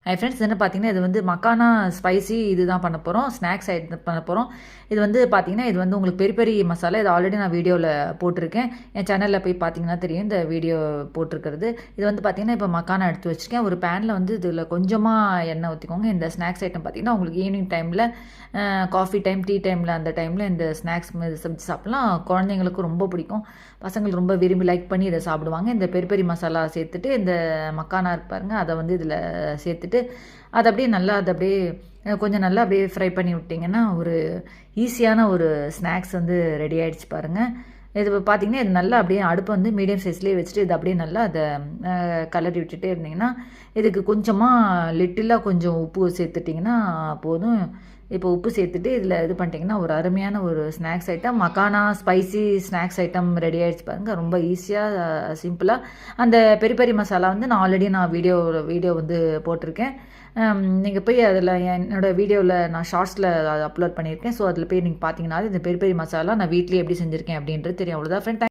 Hi friends, என்ன பார்த்தீங்கன்னா இது வந்து மக்கானா ஸ்பைசி இதுதான் பண்ண போகிறோம், ஸ்நாக்ஸ் ஐட்டம் பண்ண போகிறோம். இது வந்து பார்த்தீங்கன்னா இது வந்து உங்களுக்கு பெரி பெரி மசாலா. இது ஆல்ரெடி நான் வீடியோவில் போட்டிருக்கேன். என் சேனலில் போய் பார்த்தீங்கன்னா தெரியும் இந்த வீடியோ போட்டிருக்கிறது. இது வந்து பார்த்தீங்கன்னா இப்போ மக்கானா எடுத்து வச்சுருக்கேன். ஒரு பேனில் வந்து இதில் கொஞ்சமாக எண்ணெய் ஊற்றிக்கோங்க. இந்த ஸ்நாக்ஸ் ஐட்டம் பார்த்தீங்கன்னா உங்களுக்கு ஈவினிங் டைமில் காஃபி டைம், டீ டைமில் அந்த டைமில் இந்த ஸ்நாக்ஸ் செஞ்சு சாப்பிட்லாம். குழந்தைங்களுக்கு ரொம்ப பிடிக்கும். பசங்களுக்கு ரொம்ப விரும்பி லைக் பண்ணி இதை சாப்பிடுவாங்க. இந்த பெரி பெரி மசாலா சேர்த்துட்டு இந்த மக்கானா இருக்கு பாருங்க, அதை வந்து இதில் சேர்த்துட்டு அதை அப்படியே நல்லா அதை அப்படியே கொஞ்சம் நல்லா அப்படியே ஃப்ரை பண்ணி விட்டிங்கன்னா ஒரு ஈஸியான ஒரு ஸ்நாக்ஸ் வந்து ரெடி ஆகிடுச்சு பாருங்கள். இது பார்த்திங்கன்னா இது நல்லா அப்படியே அடுப்பு வந்து மீடியம் சைஸ்லேயே வச்சுட்டு இது அப்படியே நல்லா அதை கலரி விட்டுட்டே இருந்தீங்கன்னா இதுக்கு கொஞ்சமாக லிட்டிலாக கொஞ்சம் உப்பு சேர்த்துட்டிங்கன்னா போதும். இப்போ உப்பு சேர்த்துட்டு இதில் இது பண்ணிட்டிங்கன்னா ஒரு அருமையான ஒரு snacks item, makhana spicy snacks item ready ஆகிடுச்சு பாருங்கள். ரொம்ப ஈஸியாக சிம்பிளாக. அந்த பெரி பெரி மசாலா வந்து நான் ஆல்ரெடி வீடியோ வந்து போட்டிருக்கேன். நீங்கள் போய் அதில் என்னோடய வீடியோவில் நான் ஷார்ட்ஸில் அப்லோட் பண்ணியிருக்கேன். ஸோ அதில் போய் நீங்கள் பார்த்தீங்கன்னா இந்த பெரி பெரி மசாலா நான் வீட்லேயே எப்படி செஞ்சுருக்கேன் அப்படின்றது தெரியும். அவ்வளோதான் ஃப்ரெண்ட்.